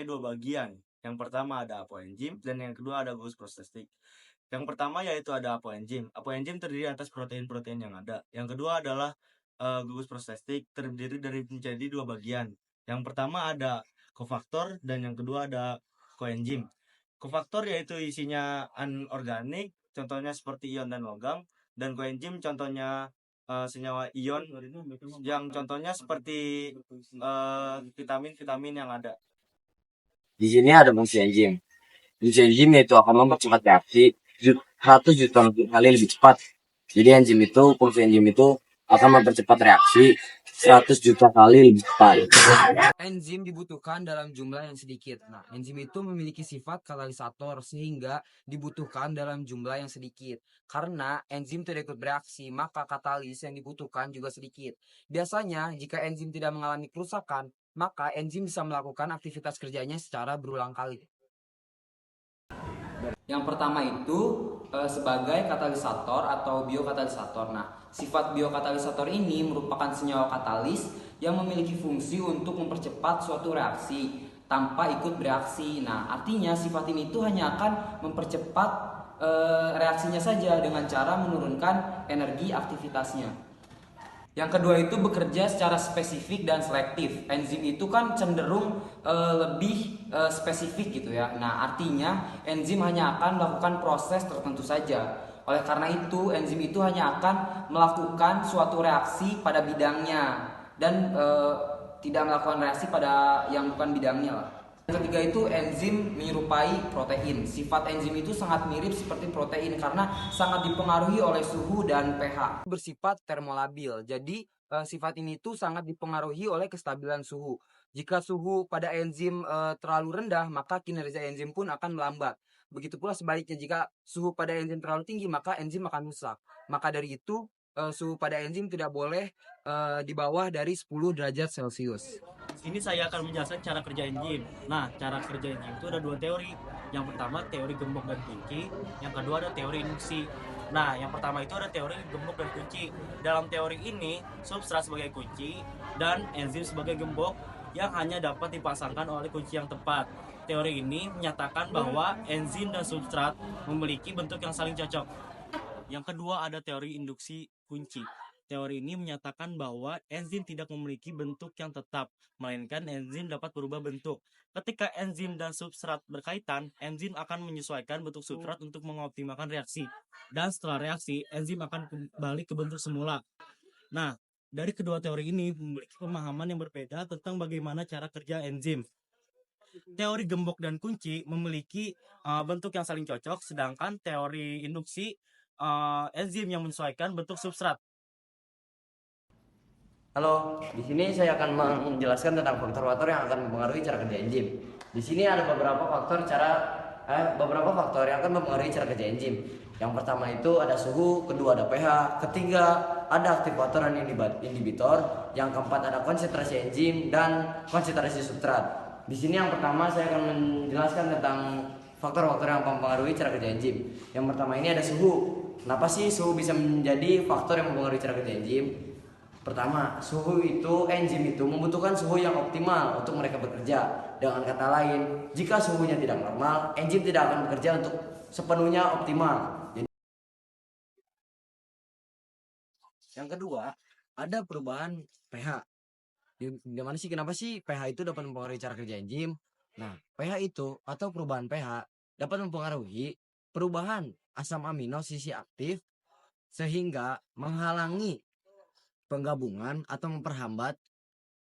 mempunyai dua bagian. Yang pertama ada apoenzim dan yang kedua ada gugus prostetik. Yang pertama yaitu ada apoenzim. Apoenzim terdiri atas protein-protein yang ada. Yang kedua adalah gugus prostetik terdiri dari menjadi dua bagian. Yang pertama ada kofaktor dan yang kedua ada koenzim. Kofaktor yaitu isinya anorganik, contohnya seperti ion dan logam, dan koenzim contohnya senyawa ion yang contohnya seperti vitamin-vitamin yang ada. Di sini ada fungsi enzim. Fungsi enzim yaitu akan mempercepat reaksi 100 juta kali lebih cepat. Jadi fungsi enzim itu akan mempercepat reaksi 100 juta kali lebih cepat. Enzim dibutuhkan dalam jumlah yang sedikit. Nah, enzim itu memiliki sifat katalisator sehingga dibutuhkan dalam jumlah yang sedikit. Karena enzim tidak ikut bereaksi, maka katalis yang dibutuhkan juga sedikit. Biasanya, jika enzim tidak mengalami kerusakan, maka enzim bisa melakukan aktivitas kerjanya secara berulang kali. Yang pertama itu sebagai katalisator atau biokatalisator. Nah, sifat biokatalisator ini merupakan senyawa katalis yang memiliki fungsi untuk mempercepat suatu reaksi tanpa ikut bereaksi. Nah, artinya sifat ini itu hanya akan mempercepat reaksinya saja dengan cara menurunkan energi aktivitasnya. Yang kedua itu bekerja secara spesifik dan selektif. Enzim itu kan cenderung lebih spesifik gitu ya. Nah, artinya enzim hanya akan melakukan proses tertentu saja. Oleh karena itu, enzim itu hanya akan melakukan suatu reaksi pada bidangnya dan tidak melakukan reaksi pada yang bukan bidangnya lah. Yang ketiga itu enzim menyerupai protein. Sifat enzim itu sangat mirip seperti protein karena sangat dipengaruhi oleh suhu dan pH. Bersifat termolabil. Jadi sifat ini tuh sangat dipengaruhi oleh kestabilan suhu. Jika suhu pada enzim terlalu rendah, maka kinerja enzim pun akan melambat. Begitu pula sebaliknya, jika suhu pada enzim terlalu tinggi, maka enzim akan rusak. Maka dari itu suhu pada enzim tidak boleh di bawah dari 10 derajat Celcius. Ini saya akan menjelaskan cara kerja enzim. Nah, cara kerja enzim itu ada dua teori. Yang pertama teori gembok dan kunci, yang kedua ada teori induksi. Nah, yang pertama itu ada teori gembok dan kunci. Dalam teori ini, substrat sebagai kunci dan enzim sebagai gembok yang hanya dapat dipasangkan oleh kunci yang tepat. Teori ini menyatakan bahwa enzim dan substrat memiliki bentuk yang saling cocok. Yang kedua ada teori induksi kunci. Teori ini menyatakan bahwa enzim tidak memiliki bentuk yang tetap, melainkan enzim dapat berubah bentuk. Ketika enzim dan substrat berkaitan, enzim akan menyesuaikan bentuk substrat untuk mengoptimalkan reaksi. Dan setelah reaksi, enzim akan kembali ke bentuk semula. Nah, dari kedua teori ini memiliki pemahaman yang berbeda tentang bagaimana cara kerja enzim. Teori gembok dan kunci memiliki bentuk yang saling cocok, sedangkan teori induksi enzim yang menyesuaikan bentuk substrat. Halo, di sini saya akan menjelaskan tentang faktor-faktor yang akan mempengaruhi cara kerja enzim. Di sini ada beberapa faktor yang akan mempengaruhi cara kerja enzim. Yang pertama itu ada suhu, kedua ada pH, ketiga ada aktivator dan inhibitor, yang keempat ada konsentrasi enzim dan konsentrasi substrat. Di sini yang pertama saya akan menjelaskan tentang faktor-faktor yang mempengaruhi cara kerja enzim. Yang pertama ini ada suhu. Kenapa sih suhu bisa menjadi faktor yang mempengaruhi cara kerja enzim? Pertama, enzim itu membutuhkan suhu yang optimal untuk mereka bekerja. Dengan kata lain, jika suhunya tidak normal, enzim tidak akan bekerja untuk sepenuhnya optimal. Yang kedua, ada perubahan pH. Kenapa sih pH itu dapat mempengaruhi cara kerja enzim? Nah, pH itu atau perubahan pH dapat mempengaruhi perubahan asam amino sisi aktif sehingga menghalangi penggabungan atau memperhambat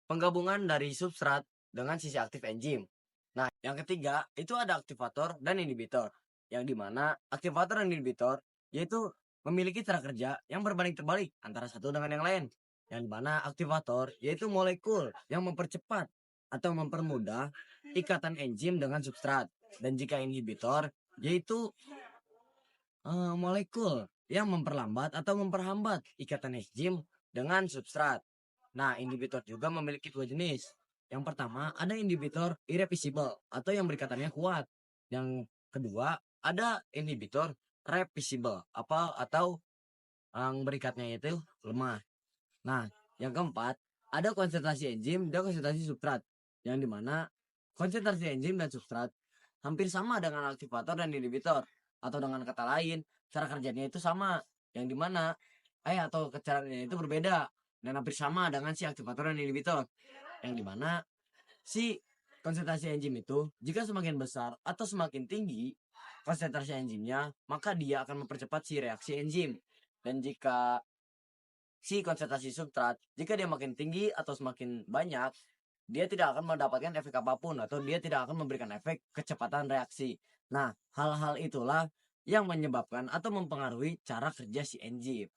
penggabungan dari substrat dengan sisi aktif enzim. Nah, yang ketiga itu ada aktivator dan inhibitor, yang dimana aktivator dan inhibitor yaitu memiliki cara kerja yang berbanding terbalik antara satu dengan yang lain. Yang dimana aktivator yaitu molekul yang mempercepat atau mempermudah ikatan enzim dengan substrat, dan jika inhibitor yaitu molekul yang memperlambat atau memperhambat ikatan enzim dengan substrat. Nah, inhibitor juga memiliki dua jenis. Yang pertama, ada inhibitor irreversible atau yang berikatannya kuat. Yang kedua, ada inhibitor reversible atau yang berikatnya itu lemah. Nah, yang keempat, ada konsentrasi enzim dan konsentrasi substrat. Yang dimana Konsentrasi enzim dan substrat hampir sama dengan aktivator dan inhibitor, atau dengan kata lain, cara kerjanya itu sama, yang dimana atau caranya itu berbeda dan hampir sama dengan si aktivator dan inhibitor, yang dimana si konsentrasi enzim itu jika semakin besar atau semakin tinggi konsentrasi enzimnya, maka dia akan mempercepat si reaksi enzim. Dan jika si konsentrasi substrat, jika dia makin tinggi atau semakin banyak, dia tidak akan mendapatkan efek apapun atau dia tidak akan memberikan efek kecepatan reaksi. Nah, hal-hal itulah yang menyebabkan atau mempengaruhi cara kerja si enzim.